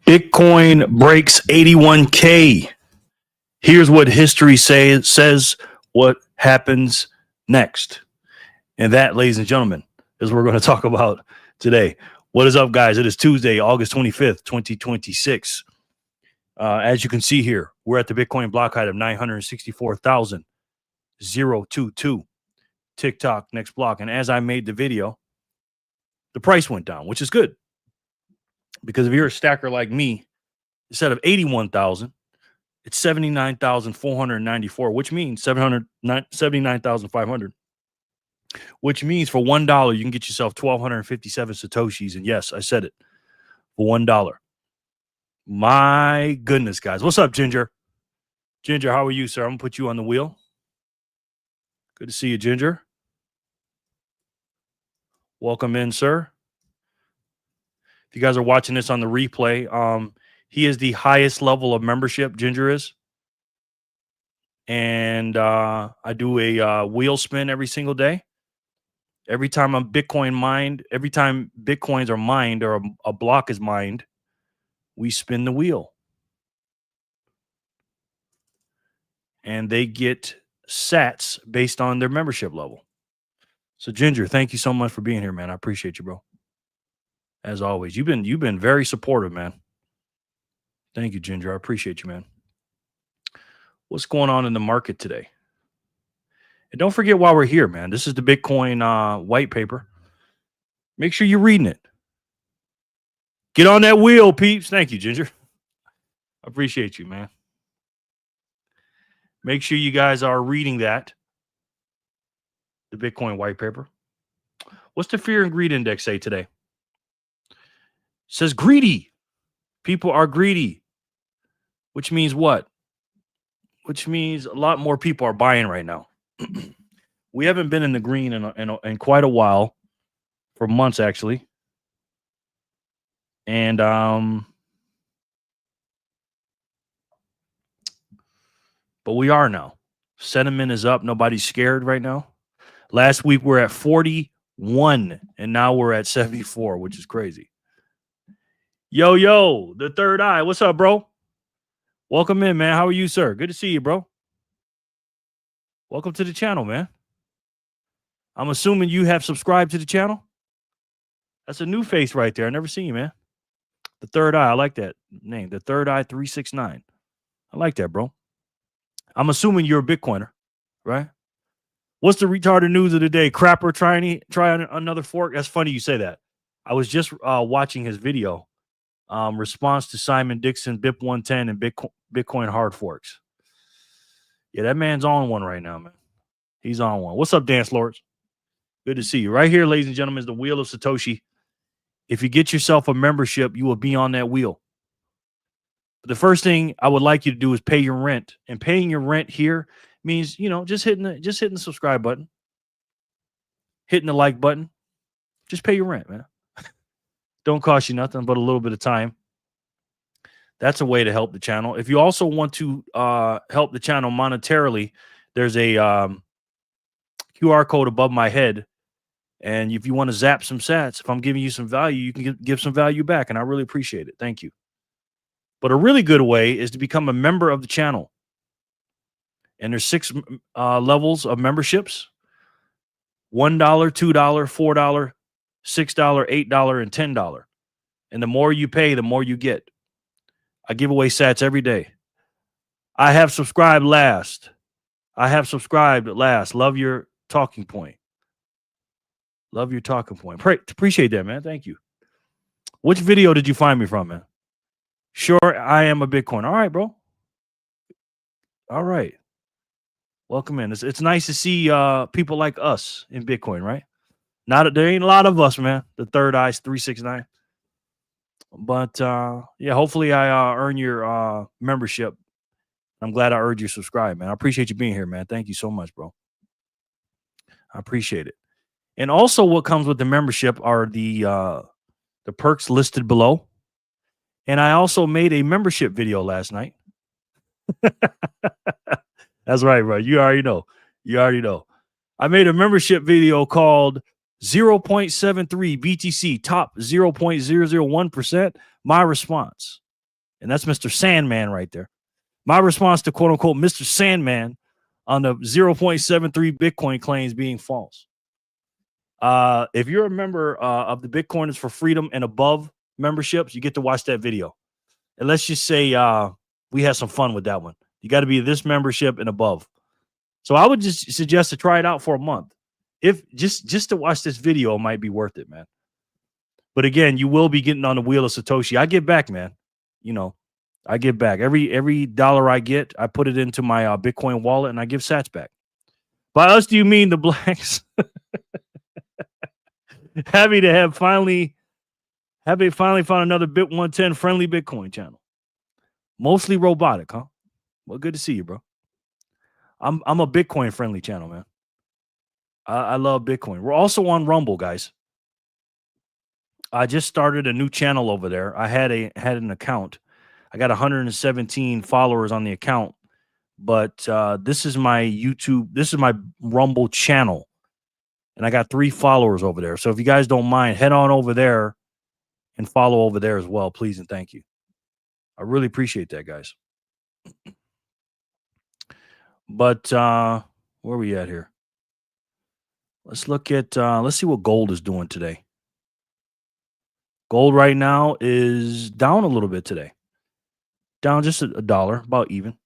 Bitcoin breaks 81K. Here's what history says what happens next. And that, ladies and gentlemen, is what we're going to talk about today. What is up, guys? It is Tuesday, August 25th, 2026. As you can see here, we're at the Bitcoin block height of 964,022. TikTok, next block. And as I made the video, the price went down, which is good. Because if you're a stacker like me, instead of 81,000, it's 79,494, which means 79,500. Which means for $1, you can get yourself 1,257 Satoshis. And yes, I said it, for $1. My goodness, guys. What's up, Ginger? Ginger, how are you, sir? I'm going to put you on the wheel. Good to see you, Ginger. Welcome in, sir. If you guys are watching this on the replay, he is the highest level of membership, Ginger is. And I do a wheel spin every single day. Every time a Bitcoin mined, every time Bitcoins are mined or a block is mined, we spin the wheel. And they get sats based on their membership level. So Ginger, thank you so much for being here, man. I appreciate you, bro. As always, you've been very supportive, man. Thank you, Ginger. I appreciate you, man. What's going on in the market today? And don't forget why we're here, man. This is the Bitcoin white paper. Make sure you're reading it. Get on that wheel, peeps. Thank you, Ginger. I appreciate you, man. Make sure you guys are reading that. The Bitcoin white paper. What's the fear and greed index say today? It says greedy. People are greedy. Which means what? Which means a lot more people are buying right now. We haven't been in the green in quite a while. For months, actually. And but we are now. Sentiment is up. Nobody's scared right now. Last week we're at 41, and now we're at 74, which is crazy. Yo, the third eye. What's up, bro? Welcome in, man. How are you, sir? Good to see you, bro. Welcome to the channel, man. I'm assuming you have subscribed to the channel. That's a new face right there. I never seen you, man. The third eye. I like that name. The third eye 369. I like that, bro. I'm assuming you're a Bitcoiner, right? What's the retarded news of the day? Crapper try another fork? That's funny you say that. I was just watching his video. Response to Simon Dixon, BIP 110, and Bitcoin hard forks. Yeah, that man's on one right now, man. He's on one. What's up, Dance Lords? Good to see you. Right here, ladies and gentlemen, is the Wheel of Satoshi. If you get yourself a membership, you will be on that wheel. But the first thing I would like you to do is pay your rent. And paying your rent here means, you know, just hitting the subscribe button, hitting the like button. Just pay your rent, man. Don't cost you nothing but a little bit of time. That's a way to help the channel. If you also want to help the channel monetarily, there's a QR code above my head. And if you want to zap some sats, if I'm giving you some value, you can give some value back. And I really appreciate it. Thank you. But a really good way is to become a member of the channel. And there's 6 levels of memberships. $1, $2, $4, $6, $8, and $10. And the more you pay, the more you get. I give away sats every day. I have subscribed last. Love your talking point. Love your talking point. Appreciate that, man. Thank you. Which video did you find me from, man? Sure, I am a Bitcoin. All right, bro. All right. Welcome in. It's nice to see people like us in Bitcoin, right? There ain't a lot of us, man. The third eye's 369. But yeah, hopefully I earn your membership. I'm glad I earned your subscribe, man. I appreciate you being here, man. Thank you so much, bro. I appreciate it. And also what comes with the membership are the perks listed below. And I also made a membership video last night. That's right, bro. You already know. I made a membership video called 0.73 BTC top 0.001% my response, and that's Mr. Sandman right there. My response to quote unquote Mr. Sandman on the 0.73 Bitcoin claims being false. If you're a member of the Bitcoiners for Freedom and above memberships, you get to watch that video. And let's just say we had some fun with that one. You got to be this membership and above. So I would just suggest to try it out for a month. If just to watch this video, it might be worth it, man. But again, you will be getting on the wheel of Satoshi. I give back, man. You know, I give back. Every dollar I get, I put it into my Bitcoin wallet and I give sats back. By us, do you mean the blacks? Happy to have finally found another Bit 110 friendly Bitcoin channel. Mostly robotic, huh? Well, good to see you, bro. I'm a Bitcoin friendly channel, man. I love Bitcoin. We're also on Rumble, guys. I just started a new channel over there. I had an account. I got 117 followers on the account, but this is my YouTube. This is my Rumble channel, and I got 3 followers over there. So if you guys don't mind, head on over there and follow over there as well, please and thank you. I really appreciate that, guys. But where are we at here? Let's look at let's see what gold is doing today. Gold right now is down a little bit today. Down just a dollar, about even.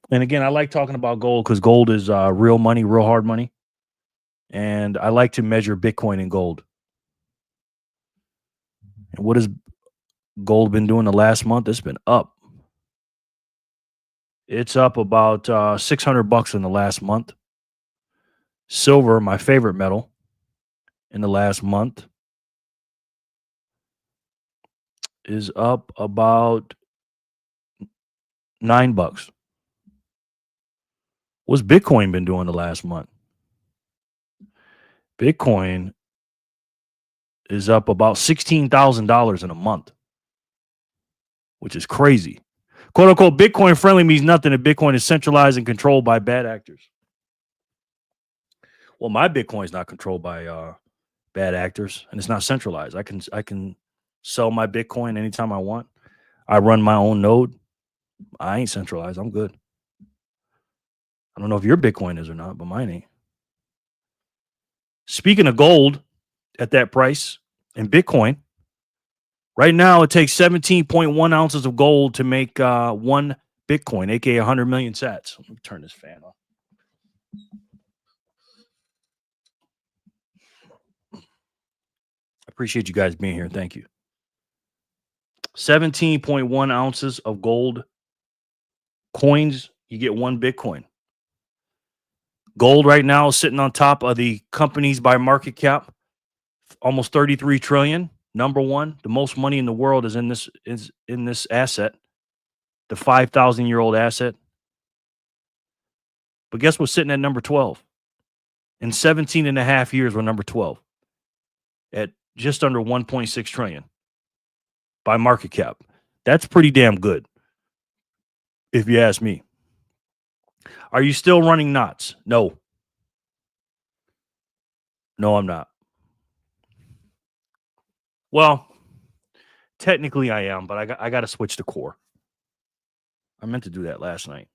And again, I like talking about gold because gold is real money, real hard money. And I like to measure Bitcoin in gold. And what has gold been doing the last month? It's been up. It's up about $600 in the last month. Silver, my favorite metal, in the last month is up about $9. What's Bitcoin been doing the last month? Bitcoin is up about $16,000 in a month, which is crazy. Quote unquote, Bitcoin friendly means nothing if Bitcoin is centralized and controlled by bad actors. Well, my Bitcoin is not controlled by bad actors, and it's not centralized. I can sell my Bitcoin anytime I want. I run my own node. I ain't centralized. I'm good. I don't know if your Bitcoin is or not, but mine ain't. Speaking of gold at that price and Bitcoin, right now it takes 17.1 ounces of gold to make 1 Bitcoin, aka 100 million sats. Let me turn this fan off. I appreciate you guys being here. Thank you. 17.1 ounces of gold coins, you get 1 Bitcoin. Gold right now is sitting on top of the companies by market cap, almost 33 trillion. Number 1, the most money in the world is in this asset, the 5,000-year-old asset. But guess what's sitting at number 12? In 17 and a half years, we're number 12 at just under 1.6 trillion by market cap. That's pretty damn good, if you ask me. Are you still running knots? No. No, I'm not. Well, technically I am, but I got to switch to core. I meant to do that last night.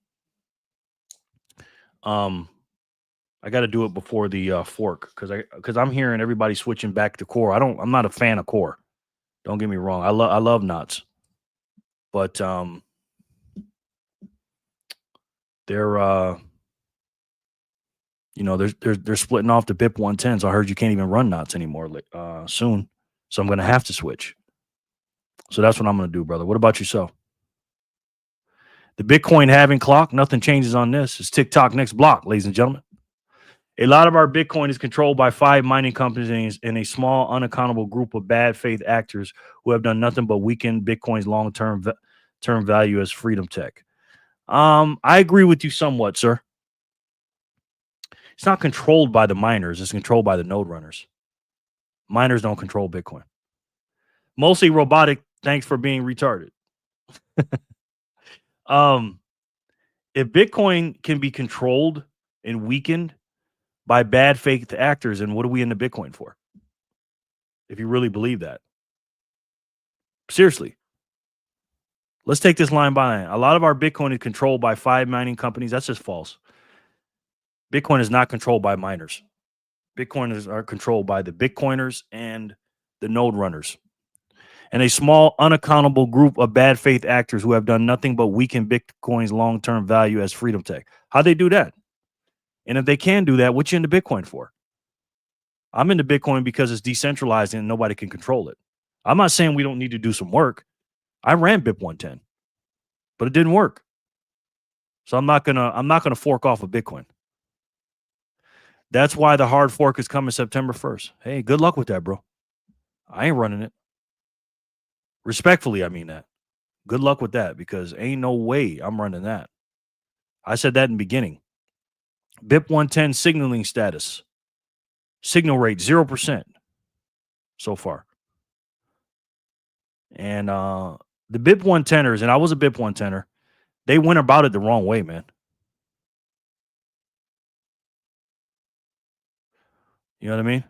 I got to do it before the fork because I'm hearing everybody switching back to core. I'm not a fan of core. Don't get me wrong. I love knots, but they're they're splitting off the BIP 110. So I heard you can't even run knots anymore soon. So I'm gonna have to switch. So that's what I'm gonna do, brother. What about yourself? The Bitcoin halving clock. Nothing changes on this. It's TikTok next block, ladies and gentlemen. A lot of our Bitcoin is controlled by 5 mining companies and a small, unaccountable group of bad faith actors who have done nothing but weaken Bitcoin's long-term value as freedom tech. I agree with you somewhat, sir. It's not controlled by the miners. It's controlled by the node runners. Miners don't control Bitcoin. Mostly robotic. Thanks for being retarded. If Bitcoin can be controlled and weakened by bad faith actors, and what are we into Bitcoin for? If you really believe that. Seriously. Let's take this line by line. A lot of our Bitcoin is controlled by 5 mining companies. That's just false. Bitcoin is not controlled by miners. Bitcoiners are controlled by the Bitcoiners and the node runners, and a small, unaccountable group of bad faith actors who have done nothing but weaken Bitcoin's long term value as freedom tech. How they do that? And if they can do that, what you into Bitcoin for? I'm into Bitcoin because it's decentralized and nobody can control it. I'm not saying we don't need to do some work. I ran BIP 110, but it didn't work. So I'm not gonna fork off of Bitcoin. That's why the hard fork is coming September 1st. Hey, good luck with that, bro. I ain't running it. Respectfully, I mean that. Good luck with that, because ain't no way I'm running that. I said that in the beginning. BIP 110 signaling status. Signal rate 0% so far. And the BIP 110ers, and I was a BIP 110er, they went about it the wrong way, man. You know what I mean?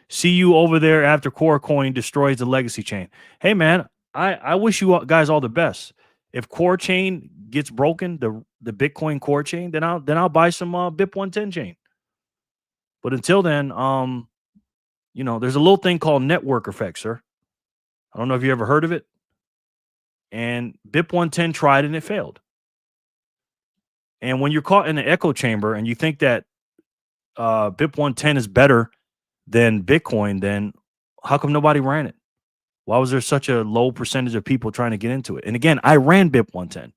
See you over there after Core Coin destroys the legacy chain. Hey, man, I wish you guys all the best. If Core Chain gets broken, the Bitcoin Core Chain, then I'll buy some BIP 110 chain. But until then, there's a little thing called network effect, sir. I don't know if you ever heard of it. And BIP 110 tried and it failed. And when you're caught in an echo chamber and you think that BIP 110 is better than Bitcoin, then how come nobody ran it? Why was there such a low percentage of people trying to get into it? And again, I ran BIP 110.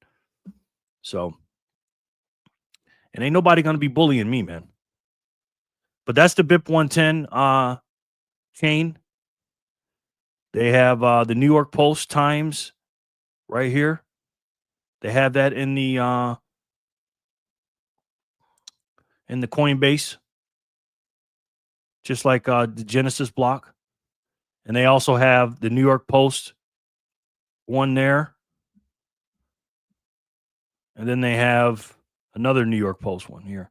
So, and ain't nobody going to be bullying me, man. But that's the BIP 110 chain. They have the New York Post Times right here. They have that in the Coinbase, just like the Genesis block. And they also have the New York Post one there. And then they have another New York Post one here.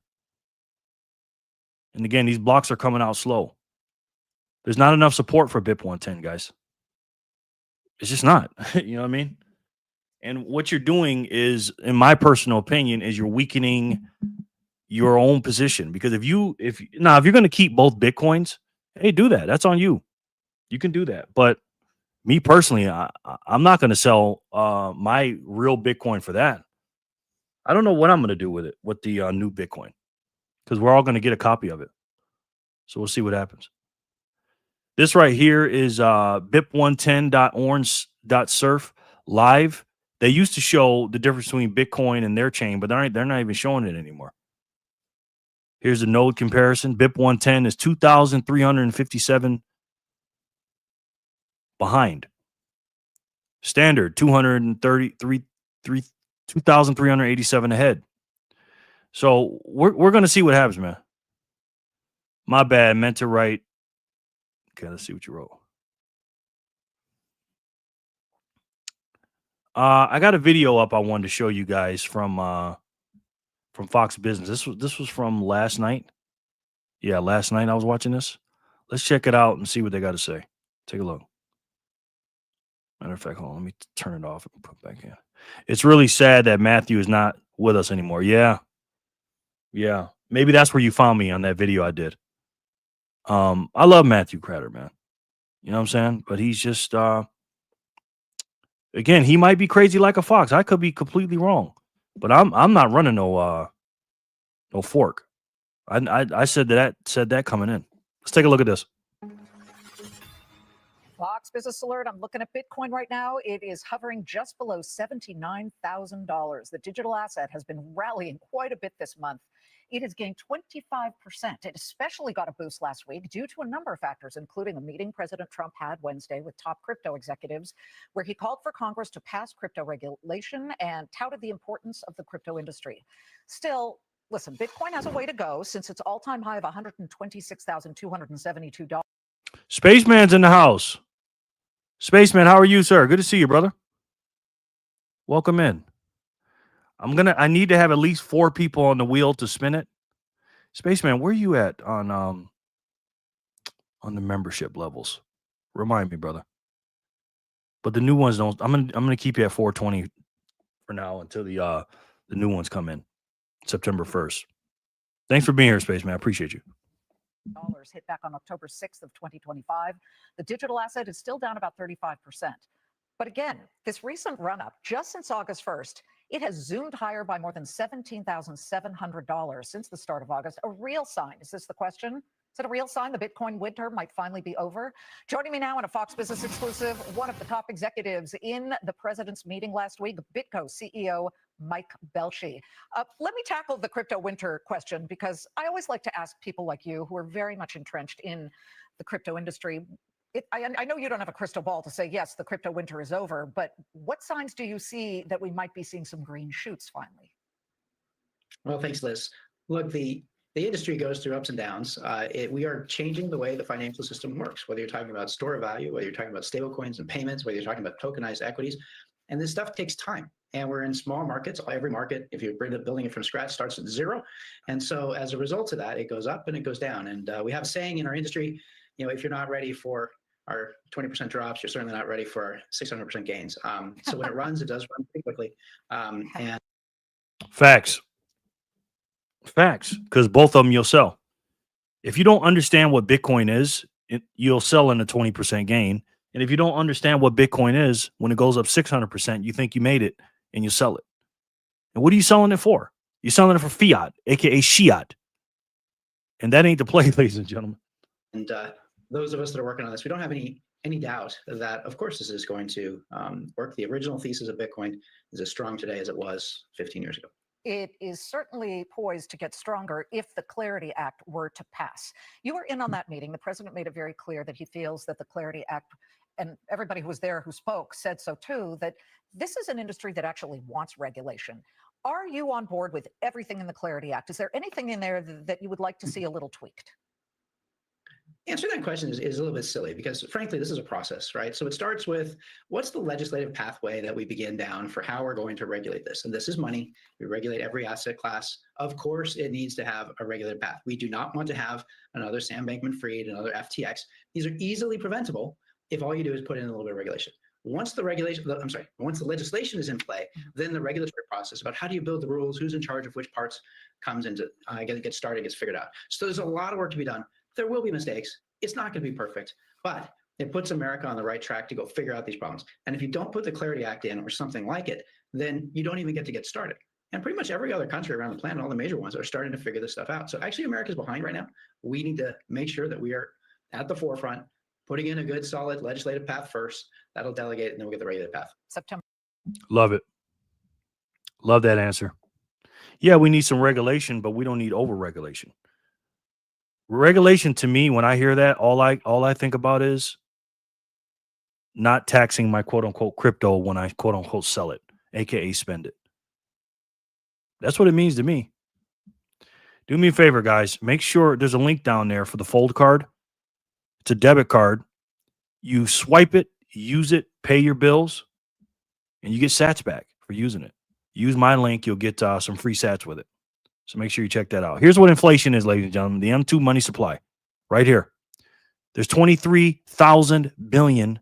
And again, these blocks are coming out slow. There's not enough support for BIP 110, guys. It's just not. You know what I mean? And what you're doing is, in my personal opinion, is you're weakening your own position. Because if you're going to keep both Bitcoins, hey, do that. That's on you. You can do that. But me personally, I'm not going to sell my real Bitcoin for that. I don't know what I'm going to do with it, with the new Bitcoin, because we're all going to get a copy of it. So we'll see what happens. This right here is bip110.orange.surf live. They used to show the difference between Bitcoin and their chain, but they're not even showing it anymore. Here's the node comparison. BIP 110 is 2,357 behind. Standard 2,387 ahead. So we're going to see what happens, man. My bad, meant to write. Okay, let's see what you wrote. I got a video up I wanted to show you guys from Fox Business. This was from last night. Yeah, last night I was watching this. Let's check it out and see what they got to say. Take a look. Matter of fact, hold on, let me turn it off and put it back in. It's really sad that Matthew is not with us anymore. Yeah. Maybe that's where you found me, on that video I did. I love Matthew Cratter, man. You know what I'm saying? But he's just again, he might be crazy like a fox. I could be completely wrong. But I'm not running no fork. I said that coming in. Let's take a look at this. Fox Business Alert. I'm looking at Bitcoin right now. It is hovering just below $79,000. The digital asset has been rallying quite a bit this month. It has gained 25%. It especially got a boost last week due to a number of factors, including a meeting President Trump had Wednesday with top crypto executives, where he called for Congress to pass crypto regulation and touted the importance of the crypto industry. Still, listen, Bitcoin has a way to go since its all-time high of $126,272. Spaceman's in the house. Spaceman, how are you, sir? Good to see you, brother. Welcome in. I need to have at least 4 people on the wheel to spin it. Spaceman, where are you at on the membership levels? Remind me, brother. But the new ones don't. I'm gonna keep you at 420 for now until the new ones come in September 1st. Thanks for being here, Spaceman. I appreciate you. Dollars hit back on October 6th of 2025. The digital asset is still down about 35%. But again, this recent run-up, just since August 1st, it has zoomed higher by more than $17,700 since the start of August. A real sign. Is this the question? Is it a real sign the Bitcoin winter might finally be over? Joining me now in a Fox Business exclusive, one of the top executives in the president's meeting last week, Bitco CEO Mike Belchi. Let me tackle the crypto winter question, because I always like to ask people like you who are very much entrenched in the crypto industry. I know you don't have a crystal ball to say, yes, the crypto winter is over, but what signs do you see that we might be seeing some green shoots finally? Well, thanks, Liz. Look, the industry goes through ups and downs. We are changing the way the financial system works, whether you're talking about store of value, whether you're talking about stable coins and payments, whether you're talking about tokenized equities. And this stuff takes time. And we're in small markets. Every market, if you're building it from scratch, starts at zero. And so as a result of that, it goes up and it goes down. And we have a saying in our industry, if you're not ready for our 20% drops, you're certainly not ready for our 600% gains. So when it runs, it does run pretty quickly. And Facts. Because both of them you'll sell. If you don't understand what Bitcoin is, you'll sell in a 20% gain. And if you don't understand what Bitcoin is, when it goes up 600%, you think you made it and you sell it. And what are you selling it for? You're selling it for fiat, aka Fiat. And that ain't the play, ladies and gentlemen. And those of us that are working on this, we don't have any doubt that, of course, this is going to work. The original thesis of Bitcoin is as strong today as it was 15 years ago. It is certainly poised to get stronger if the Clarity Act were to pass. You were in on that meeting. The president made it very clear that he feels that the Clarity Act, and everybody who was there who spoke said so too, that this is an industry that actually wants regulation. Are you on board with everything in the Clarity Act? Is there anything in there that you would like to see a little tweaked? Answering that question is a little bit silly, because frankly, this is a process, right? So it starts with, what's the legislative pathway that we begin down for how we're going to regulate this? And this is money. We regulate every asset class. Of course, it needs to have a regulated path. We do not want to have another Sam Bankman-Fried, another FTX. These are easily preventable if all you do is put in a little bit of regulation. Once the legislation is in play, then the regulatory process about how do you build the rules, who's in charge of which parts comes into, gets started, gets figured out. So there's a lot of work to be done. There will be mistakes. It's not going to be perfect, but it puts America on the right track to go figure out these problems. And if you don't put the Clarity Act in or something like it, then you don't even get started. And pretty much every other country around the planet, all the major ones, are starting to figure this stuff out. So actually, America's behind right now. We need to make sure that we are at the forefront, putting in a good, solid legislative path first. That'll delegate, and then we'll get the regular path. September. Love it. Love that answer. Yeah, we need some regulation, but we don't need over-regulation. Regulation, to me, when I hear that, all I think about is not taxing my quote-unquote crypto when I quote-unquote sell it, aka spend it. That's what it means to me. Do me a favor, guys. Make sure there's a link down there for the Fold card. It's a debit card. You swipe it, use it, pay your bills, and you get sats back for using it. Use my link. You'll get some free sats with it. So make sure you check that out. Here's what inflation is, ladies and gentlemen. The M2 money supply right here. There's 23,000 billion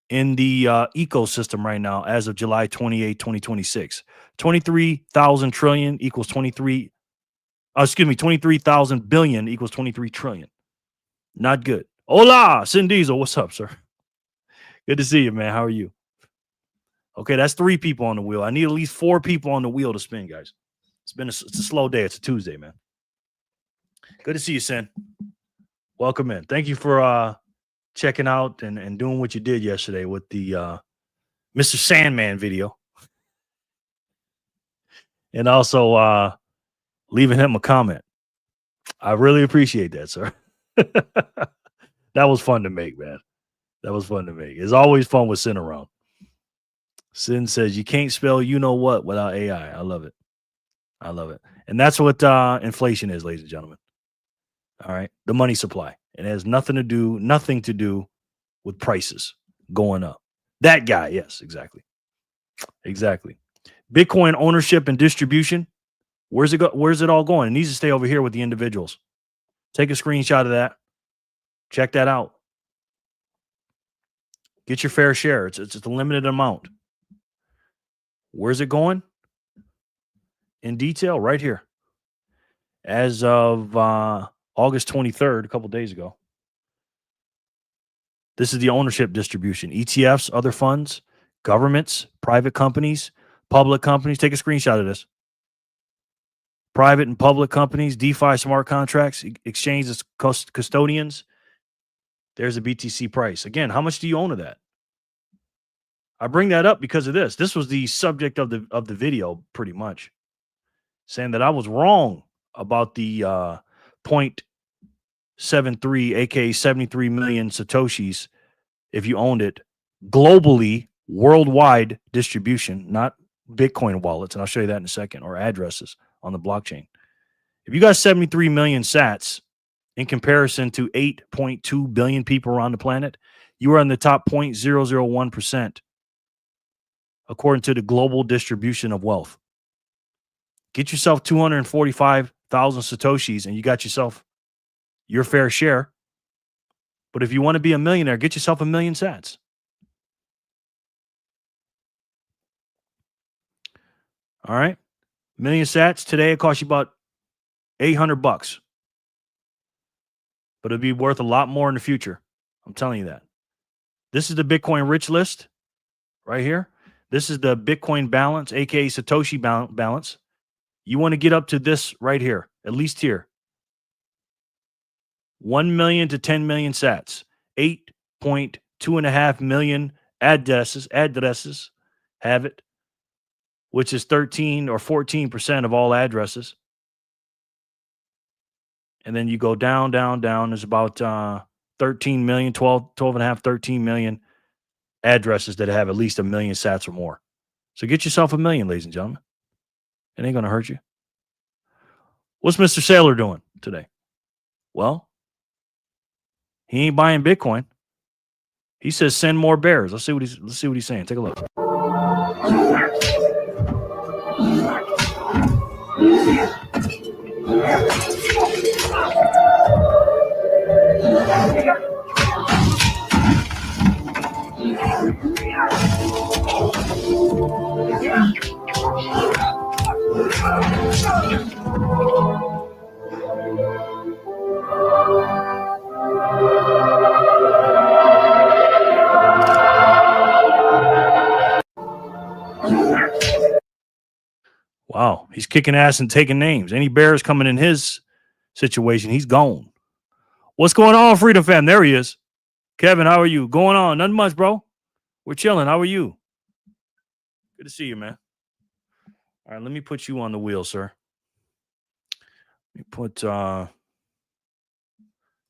in the ecosystem right now as of July 28, 2026. 23,000 trillion equals 23,000 billion equals 23 trillion. Not good. Hola, Sin Diesel. What's up, sir? Good to see you, man. How are you? Okay, that's 3 people on the wheel. I need at least 4 people on the wheel to spin, guys. It's a slow day. It's a Tuesday, man. Good to see you, Sin. Welcome in. Thank you for checking out and doing what you did yesterday with the Mr. Sandman video. And also leaving him a comment. I really appreciate that, sir. That was fun to make, man. That was fun to make. It's always fun with Sin around. Sin says you can't spell you know what without AI. I love it. I love it. And that's what inflation is, ladies and gentlemen. All right. The money supply. It has nothing to do with prices going up. That guy. Yes, exactly. Exactly. Bitcoin ownership and distribution. Where's it all going? It needs to stay over here with the individuals. Take a screenshot of that. Check that out. Get your fair share. It's a limited amount. Where's it going? In detail, right here. As of August 23rd, a couple days ago. This is the ownership distribution. ETFs, other funds, governments, private companies, public companies. Take a screenshot of this. Private and public companies, DeFi smart contracts, exchanges, custodians. There's a BTC price. Again, how much do you own of that? I bring that up because of this. This was the subject of the video, pretty much, saying that I was wrong about the 0.73, aka 73 million Satoshis, if you owned it globally, worldwide distribution, not Bitcoin wallets. And I'll show you that in a second, or addresses on the blockchain. If you got 73 million sats in comparison to 8.2 billion people around the planet, you are in the top 0.001%, according to the global distribution of wealth. Get yourself 245,000 Satoshis and you got yourself your fair share. But if you want to be a millionaire, get yourself 1 million sats. All right. 1 million sats today, it costs you about $800. But it'll be worth a lot more in the future. I'm telling you that. This is the Bitcoin rich list right here. This is the Bitcoin balance, aka Satoshi balance. You want to get up to this right here, at least here. 1 million to 10 million sats. 8.25 million addresses have it, which is 13 or 14% of all addresses. And then you go down. There's about 13 million, 12 and a half, 13 million addresses that have at least 1 million sats or more. So get yourself 1 million, ladies and gentlemen. It ain't going to hurt you. What's Mr. Saylor doing today? Well, he ain't buying Bitcoin. He says send more bears. Let's see what he's saying. Take a look. Wow, he's kicking ass and taking names. Any bears coming in his situation, he's gone. What's going on, Freedom Fam? There he is. Kevin, how are you? Going on? Nothing much, bro. We're chilling. How are you? Good to see you, man. All right, let me put you on the wheel, sir. Let me put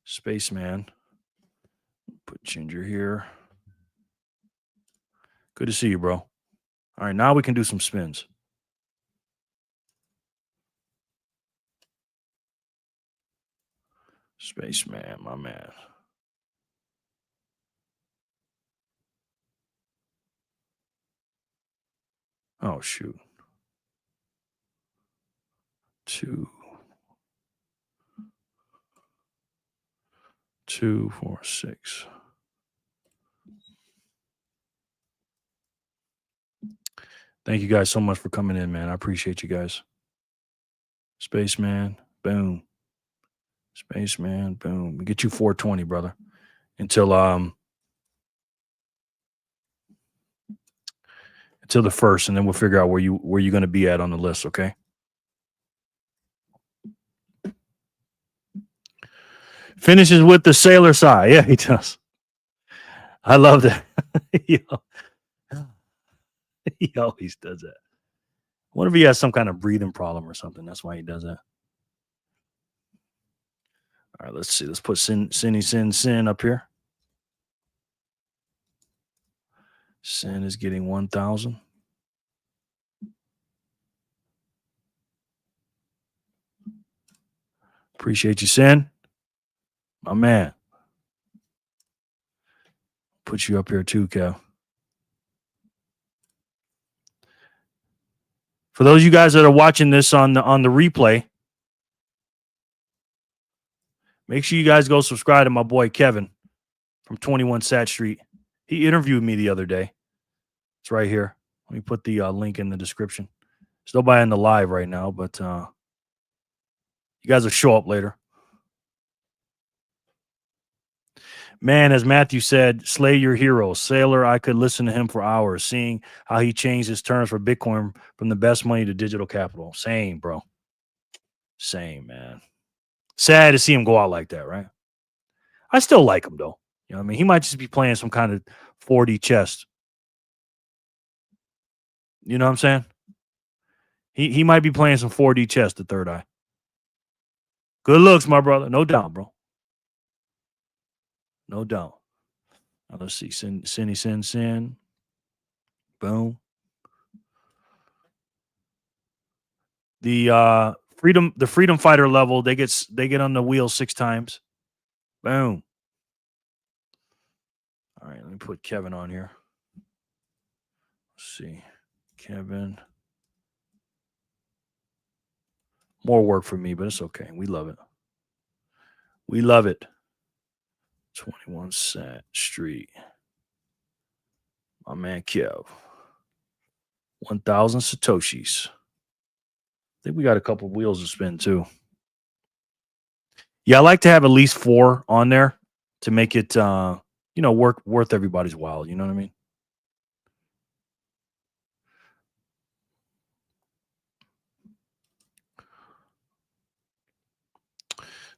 Spaceman. Put Ginger here. Good to see you, bro. All right, now we can do some spins. Spaceman, my man. Oh, shoot. 2, 4, 6. Thank you guys so much for coming in, man. I appreciate you guys. Spaceman, boom. Spaceman, boom. We get you 420, brother. Until the first, and then we'll figure out where you're going to be at on the list, okay? Finishes with the sailor sigh. Yeah, he does. I love that. He always does that. What if he has some kind of breathing problem or something? That's why he does that. All right, let's see. Let's put Sin up here. Sin is getting 1,000. Appreciate you, Sin. My man. Put you up here too, Kev. For those of you guys that are watching this on the replay, make sure you guys go subscribe to my boy Kevin from 21 Sat Street. He interviewed me the other day. It's right here. Let me put the link in the description. There's nobody in the live right now, but you guys will show up later. Man, as Matthew said, slay your hero. Sailor, I could listen to him for hours, seeing how he changed his terms for Bitcoin from the best money to digital capital. Same, bro. Same, man. Sad to see him go out like that, right? I still like him, though. You know what I mean? He might just be playing some kind of 4D chess. You know what I'm saying? He might be playing some 4D chess, the third eye. Good looks, my brother. No doubt, bro. No doubt. Now, let's see. Sin. Boom. The freedom fighter level, they get on the wheel 6 times. Boom. All right, let me put Kevin on here. Let's see. Kevin. More work for me, but it's okay. We love it. We love it. 21 Cent Street. My man Kev. 1,000 Satoshis. I think we got a couple wheels to spin too. Yeah, I like to have at least 4 on there to make it worth everybody's while. You know what I mean?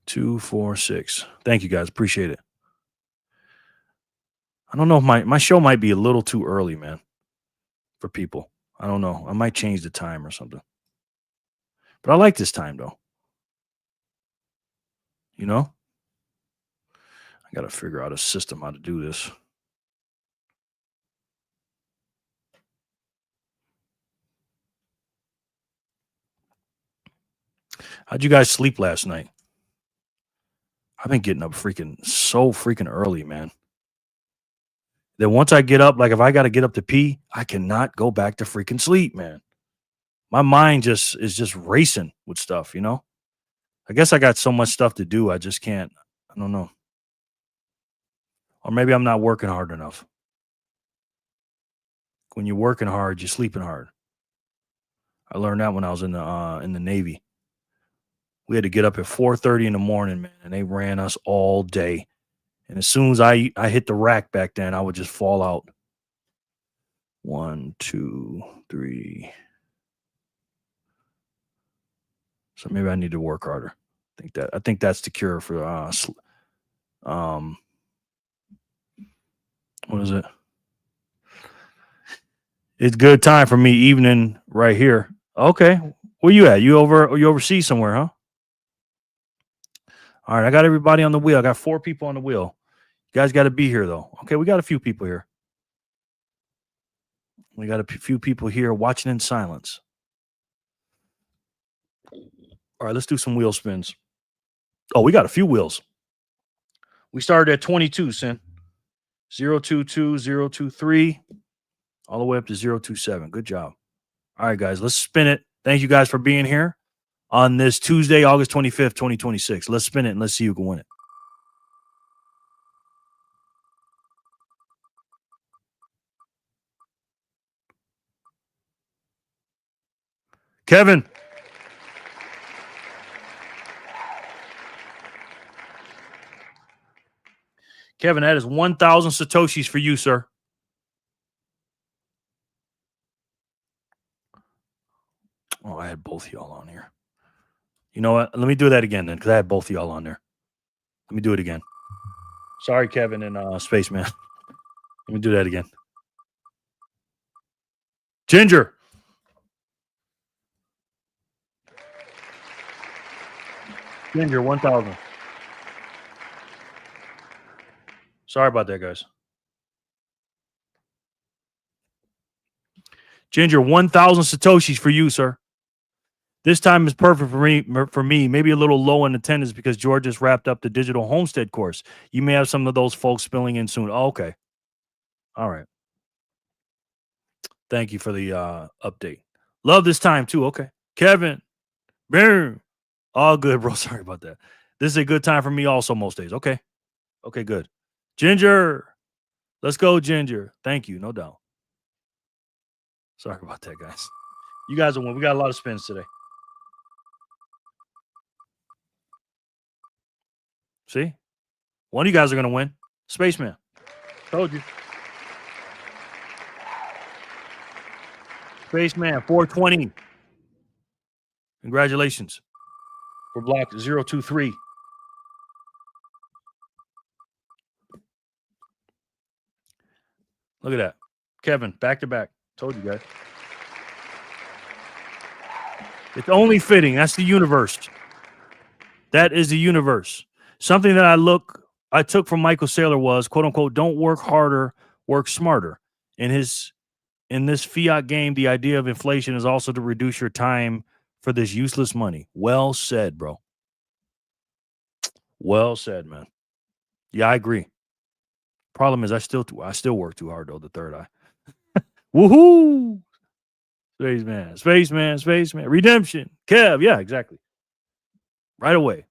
Two, 4, 6. Thank you guys. Appreciate it. I don't know if my show might be a little too early, man, for people. I don't know. I might change the time or something. But I like this time, though. You know? I got to figure out a system how to do this. How'd you guys sleep last night? I've been getting up so freaking early, man. Then once I get up, like if I got to get up to pee, I cannot go back to freaking sleep, man. My mind is just racing with stuff, you know? I guess I got so much stuff to do. I just can't. I don't know. Or maybe I'm not working hard enough. When you're working hard, you're sleeping hard. I learned that when I was in the Navy. We had to get up at 4:30 in the morning, man, and they ran us all day. And as soon as I hit the rack back then, I would just fall out. 1, 2, 3. So maybe I need to work harder. I think that's the cure for what is it? It's good time for me evening right here. Okay. Where you at? You overseas somewhere, huh? All right, I got everybody on the wheel. I got 4 people on the wheel. You guys got to be here, though. Okay, we got a few people here. We got a few people here watching in silence. All right, let's do some wheel spins. Oh, we got a few wheels. We started at 22, Sin. 022, 023, all the way up to 027. Good job. All right, guys, let's spin it. Thank you guys for being here on this Tuesday, August 25th, 2026. Let's spin it and let's see who can win it. Kevin. Kevin, that is 1,000 Satoshis for you, sir. Oh, I had both of y'all on here. You know what? Let me do that again then, because I had both of y'all on there. Let me do it again. Sorry, Kevin and Spaceman. Let me do that again. Ginger. Ginger, 1,000. Sorry about that, guys. Ginger, 1,000 Satoshis for you, sir. This time is perfect for me. Maybe a little low in attendance because George just wrapped up the digital homestead course. You may have some of those folks spilling in soon. Oh, okay. All right. Thank you for the update. Love this time too. Okay. Kevin. Boom. All good, bro. Sorry about that. This is a good time for me also most days. Okay. Okay, good. Ginger. Let's go, Ginger. Thank you. No doubt. Sorry about that, guys. You guys will win. We got a lot of spins today. See? One of you guys are going to win. Spaceman. Told you. Spaceman, 420. Congratulations. For block 023. Look at that. Kevin, back to back. Told you guys. It's only fitting. That's the universe. That is the universe. Something that I took from Michael Saylor was, quote unquote, don't work harder, work smarter. In this fiat game, the idea of inflation is also to reduce your time for this useless money. Well said, bro. Well said, man. Yeah, I agree. Problem is, I still work too hard though. The third eye. Woohoo! Spaceman. Redemption. Kev. Yeah, exactly. Right away.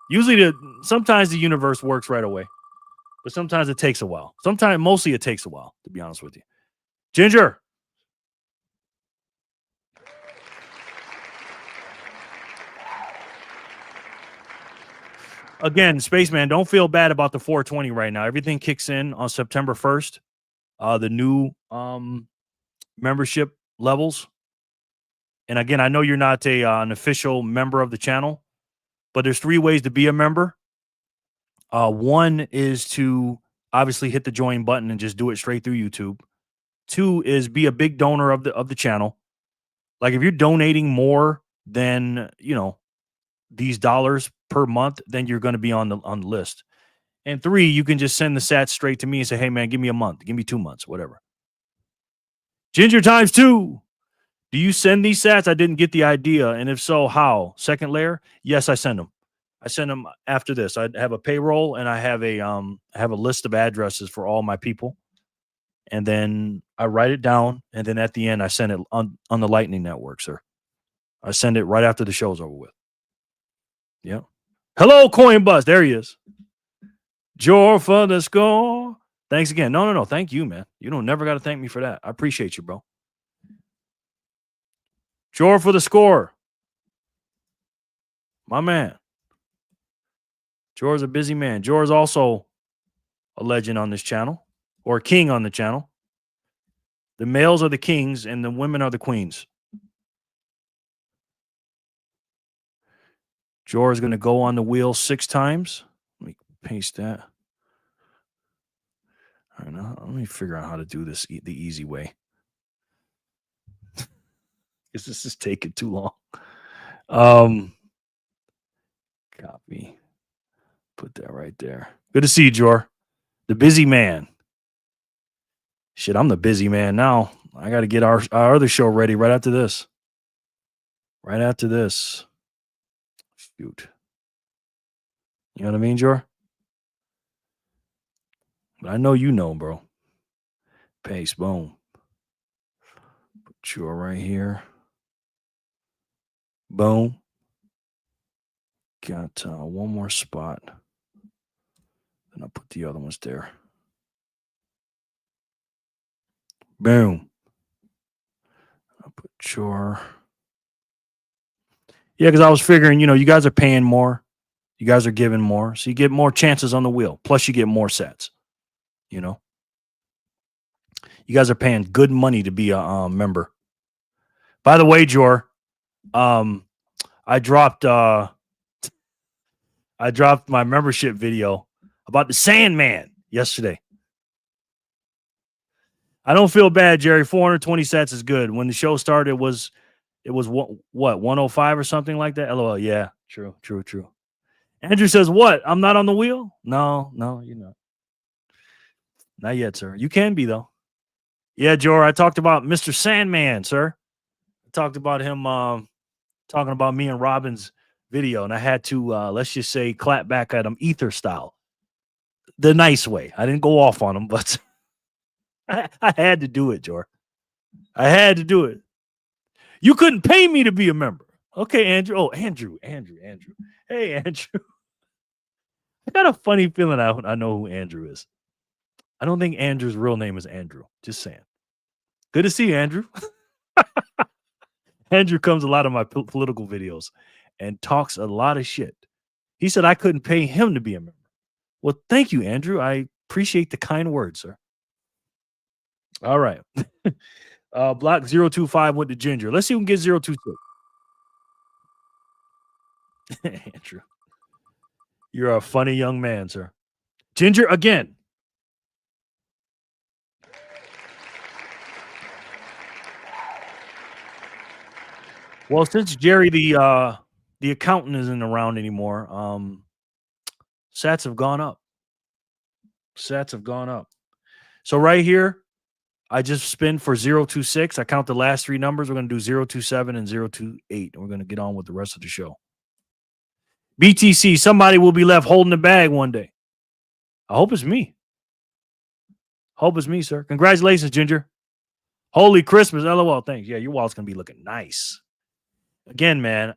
Usually, sometimes the universe works right away, but sometimes it takes a while. Mostly it takes a while, to be honest with you. Ginger. Again, Spaceman, don't feel bad about the 420 right now. Everything kicks in on September 1st. The new membership levels. And again, I know you're not an official member of the channel, but there's 3 ways to be a member. One is to obviously hit the join button and just do it straight through YouTube. 2 is be a big donor of the channel. Like if you're donating more than, these dollars per month, then you're going to be on the list. And 3, you can just send the sats straight to me and say, hey man, give me a month, give me 2 months, whatever. Ginger times 2. Do you send these sats? I didn't get the idea. And if so, how? Second layer? Yes, I send them. I send them after this. I have a payroll and I have a list of addresses for all my people. And then I write it down. And then at the end, I send it on the Lightning Network, sir. I send it right after the show's over with. Yeah. Hello, Coin Buzz. There he is. Jor for the score. Thanks again. No. Thank you, man. You don't never got to thank me for that. I appreciate you, bro. Jor for the score. My man. Jor's a busy man. Jor's also a legend on this channel, or a king on the channel. The males are the kings and the women are the queens. Jor is going to go on the wheel 6 times. Let me paste that. All right, now let me figure out how to do this the easy way. Because this is taking too long. Copy. Put that right there. Good to see you, Jor. The busy man. Shit, I'm the busy man now. I got to get our other show ready right after this. Right after this. Shoot. You know what I mean, Jor? But I know you know, bro. Paste, boom. Put Jor right here. Boom. Got one more spot. Then I'll put the other ones there. Boom. I'll put Jor. Yeah, because I was figuring, you guys are paying more. You guys are giving more. So you get more chances on the wheel. Plus you get more sets. You guys are paying good money to be a member. By the way, Jor, I dropped my membership video about the Sandman yesterday. I don't feel bad, Jerry. 420 sets is good. When the show started, it was what 105 or something like that. LOL. Yeah, true. Andrew says, what? I'm not on the wheel? No, you're not. Not yet, sir. You can be, though. Yeah, Jor, I talked about Mr. Sandman, sir. I talked about him talking about me and Robin's video, and I had to, let's just say, clap back at him ether style. The nice way. I didn't go off on him, but I had to do it, Jor. I had to do it. You couldn't pay me to be a member. Okay, Andrew. Oh, Andrew. Hey, Andrew. I got a funny feeling I know who Andrew is. I don't think Andrew's real name is Andrew. Just saying. Good to see you, Andrew. Andrew comes a lot of my political videos and talks a lot of shit. He said I couldn't pay him to be a member. Well, thank you, Andrew. I appreciate the kind words, sir. All right. Block 025 with the ginger. Let's see who can get 026. Andrew. You're a funny young man, sir. Ginger again. Well, since Jerry, the accountant, isn't around anymore, sats have gone up. Sats have gone up. So right here, I just spin for 026. I count the last three numbers. We're going to do 027 and 028. And we're going to get on with the rest of the show. BTC, somebody will be left holding the bag one day. I hope it's me. Hope it's me, sir. Congratulations, Ginger. Holy Christmas. LOL. Thanks. Yeah, your wallet's going to be looking nice. Again, man,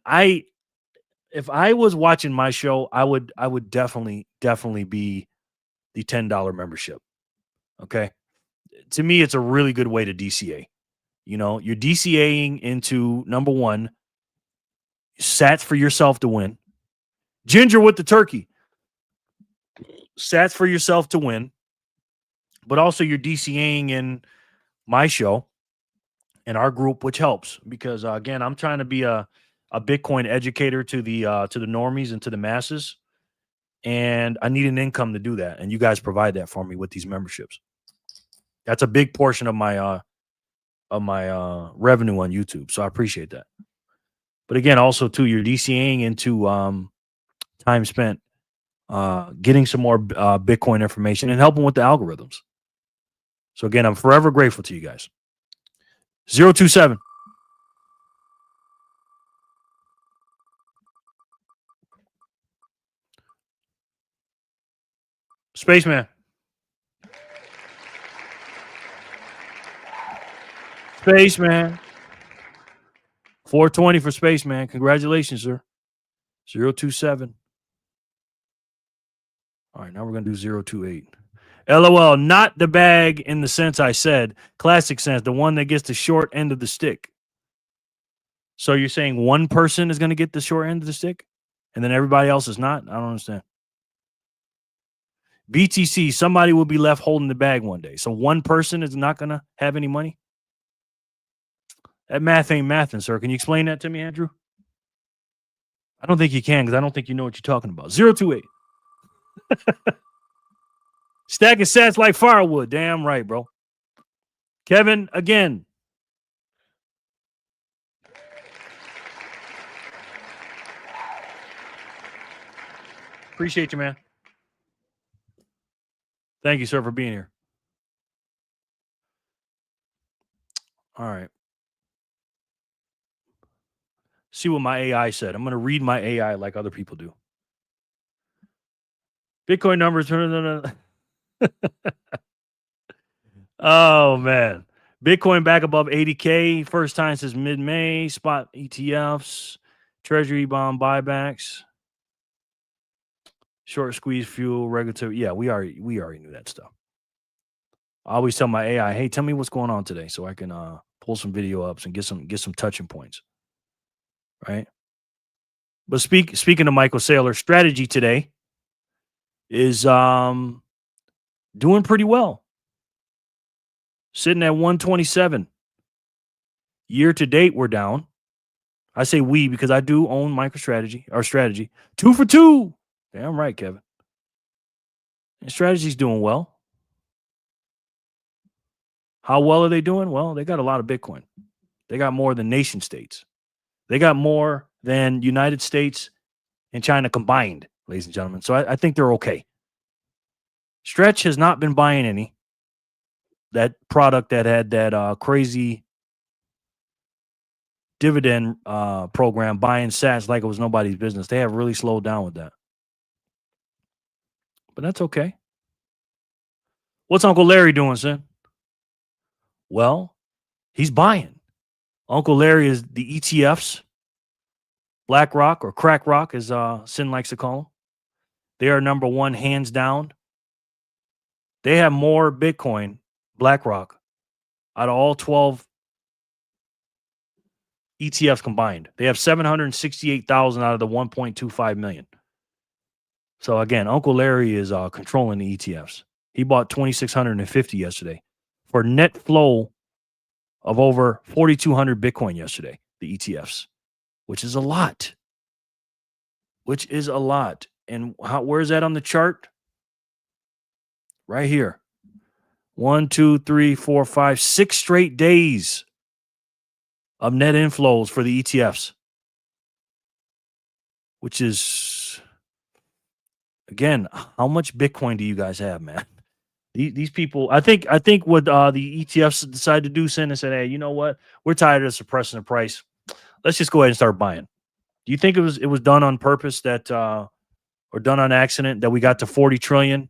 if I was watching my show, I would definitely be the $10 membership. Okay. To me, it's a really good way to DCA. You know, you're DCAing into, number one, sats for yourself to win. Ginger with the turkey. Sats for yourself to win. But also you're DCAing in my show and our group, which helps because, again, I'm trying to be a Bitcoin educator to the normies and to the masses. And I need an income to do that. And you guys provide that for me with these memberships. That's a big portion of my revenue on YouTube. So I appreciate that. But again, also too, you're DCAing into time spent getting some more Bitcoin information and helping with the algorithms. So again, I'm forever grateful to you guys. 027. Spaceman. Spaceman. 420 for Spaceman. Congratulations, sir. 027. All right, now we're going to do 028. LOL, not the bag in the sense I said. Classic sense, the one that gets the short end of the stick. So you're saying one person is going to get the short end of the stick and then everybody else is not? I don't understand. BTC, somebody will be left holding the bag one day. So one person is not going to have any money? That math ain't mathing, sir. Can you explain that to me, Andrew? I don't think you can because I don't think you know what you're talking about. 028. Stacking sats like firewood. Damn right, bro. Kevin, again. Appreciate you, man. Thank you, sir, for being here. All right. See what my AI said. I'm going to read my AI like other people do. Bitcoin numbers. Oh, man. Bitcoin back above 80K. First time since mid-May. Spot ETFs. Treasury bond buybacks. Short squeeze fuel. Regulatory. Yeah, we already knew that stuff. I always tell my AI, hey, tell me what's going on today so I can pull some video ups and get some touching points. Right? But speaking to Michael Saylor, strategy today is doing pretty well. Sitting at 127. Year to date, we're down. I say we because I do own MicroStrategy or strategy. 2 for 2. Damn right, Kevin. And strategy's doing well. How well are they doing? Well, they got a lot of Bitcoin. They got more than nation states. They got more than United States and China combined, ladies and gentlemen. So I think they're okay. Stretch has not been buying any. That product that had that crazy dividend program buying sats like it was nobody's business. They have really slowed down with that. But that's okay. What's Uncle Larry doing, son? Well, he's buying. Uncle Larry is the ETFs, BlackRock or Crack Rock, as Sin likes to call them. They are number one, hands down. They have more Bitcoin, BlackRock, out of all 12 ETFs combined. They have 768,000 out of the 1.25 million. So again, Uncle Larry is controlling the ETFs. He bought 2,650 yesterday for net flow of over 4,200 Bitcoin yesterday, the ETFs, which is a lot. And where is that on the chart? Right here. 1, 2, 3, 4, 5, 6 straight days of net inflows for the ETFs, which is, again, how much Bitcoin do you guys have, man? These people, I think what the ETFs decided to do, send and said, hey, you know what? We're tired of suppressing the price. Let's just go ahead and start buying. Do you think it was done on purpose that or done on accident that we got to 40 trillion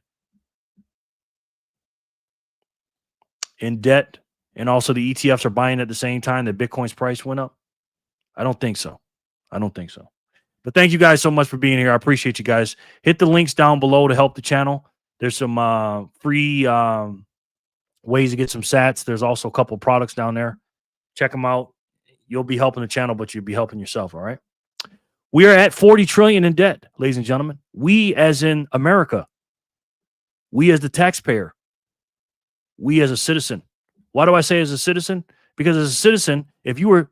in debt, and also the ETFs are buying at the same time that Bitcoin's price went up? I don't think so. But thank you guys so much for being here. I appreciate you guys. Hit the links down below to help the channel. There's some free ways to get some sats. There's also a couple products down there. Check them out. You'll be helping the channel, but you'll be helping yourself, all right? We are at 40 trillion in debt, ladies and gentlemen. We as in America. We as the taxpayer. We as a citizen. Why do I say as a citizen? Because as a citizen, if you were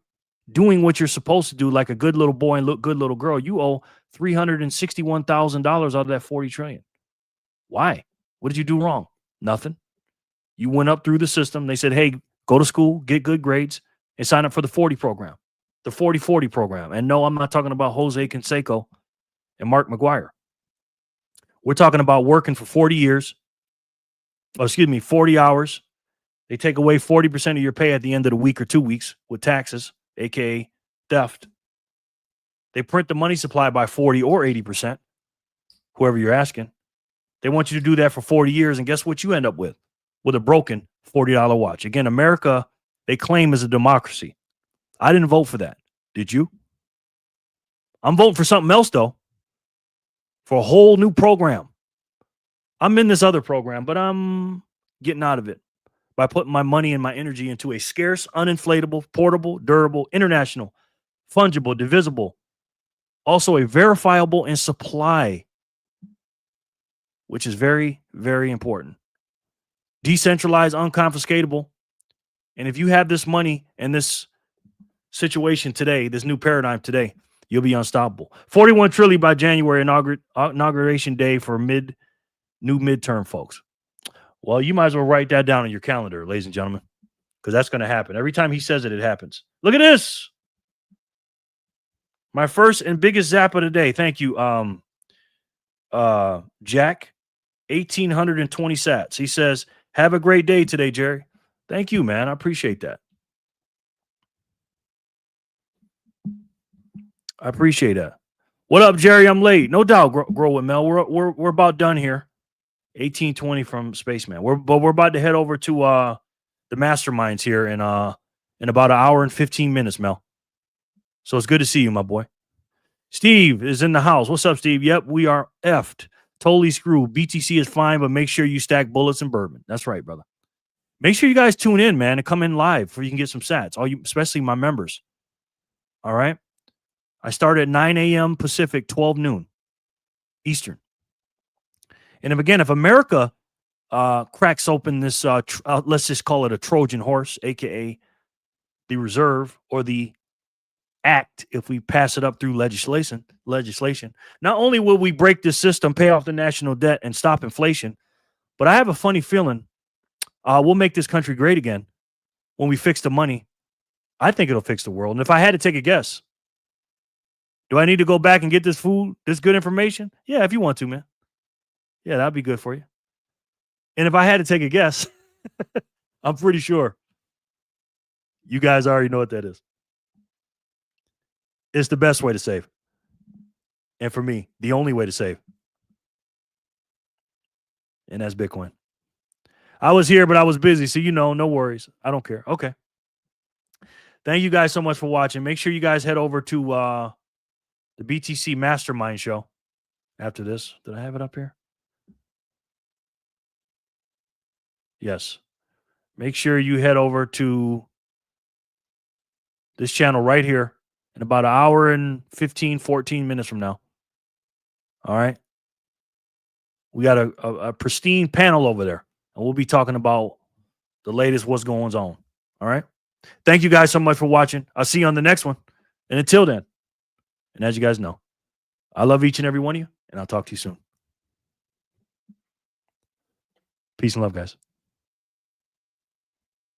doing what you're supposed to do like a good little boy and good little girl, you owe $361,000 out of that 40 trillion. Why? What did you do wrong? Nothing. You went up through the system. They said, hey, go to school, get good grades, and sign up for the 40 program, the 40-40 program. And no, I'm not talking about Jose Canseco and Mark McGuire. We're talking about working for 40 hours. They take away 40% of your pay at the end of the week or 2 weeks with taxes, aka theft. They print the money supply by 40 or 80%, whoever you're asking. They want you to do that for 40 years, and guess what you end up with? With a broken $40 watch. Again, America, they claim, is a democracy. I didn't vote for that. Did you? I'm voting for something else, though. For a whole new program. I'm in this other program, but I'm getting out of it by putting my money and my energy into a scarce, uninflatable, portable, durable, international, fungible, divisible, also a verifiable in supply, which is very, very important. Decentralized, unconfiscatable. And if you have this money and this situation today, this new paradigm today, you'll be unstoppable. 41 trillion by January inauguration day for new midterm folks. Well, you might as well write that down on your calendar, ladies and gentlemen, because that's going to happen. Every time he says it, it happens. Look at this. My first and biggest zap of the day. Thank you, Jack. 1,820 sats. He says, have a great day today, Jerry. Thank you, man. I appreciate that. I appreciate that. What up, Jerry? I'm late. No doubt, grow with Mel. We're about done here. 1820 from Spaceman. We're about to head over to the masterminds here in about an hour and 15 minutes, Mel. So it's good to see you, my boy. Steve is in the house. What's up, Steve? Yep, we are effed. Totally screwed. BTC is fine, but make sure you stack bullets and bourbon. That's right, brother. Make sure you guys tune in, man, and come in live so you can get some sats. All you, especially my members. All right. I start at 9 a.m. Pacific, 12 noon Eastern. And if America cracks open this, let's just call it a Trojan horse, aka the reserve or the act, if we pass it up through legislation, not only will we break this system, pay off the national debt, and stop inflation, but I have a funny feeling we'll make this country great again when we fix the money. I think it'll fix the world. And if I had to take a guess, do I need to go back and get this food, this good information? Yeah, if you want to, man. Yeah, that'd be good for you. And if I had to take a guess, I'm pretty sure you guys already know what that is. It's the best way to save. And for me, the only way to save. And that's Bitcoin. I was here, but I was busy. So, no worries. I don't care. Okay. Thank you guys so much for watching. Make sure you guys head over to the BTC Mastermind show after this. Did I have it up here? Yes. Make sure you head over to this channel right here in about an hour and 15, 14 minutes from now. All right. We got a pristine panel over there, and we'll be talking about the latest what's going on. All right. Thank you guys so much for watching. I'll see you on the next one. And until then, and as you guys know, I love each and every one of you, and I'll talk to you soon. Peace and love, guys.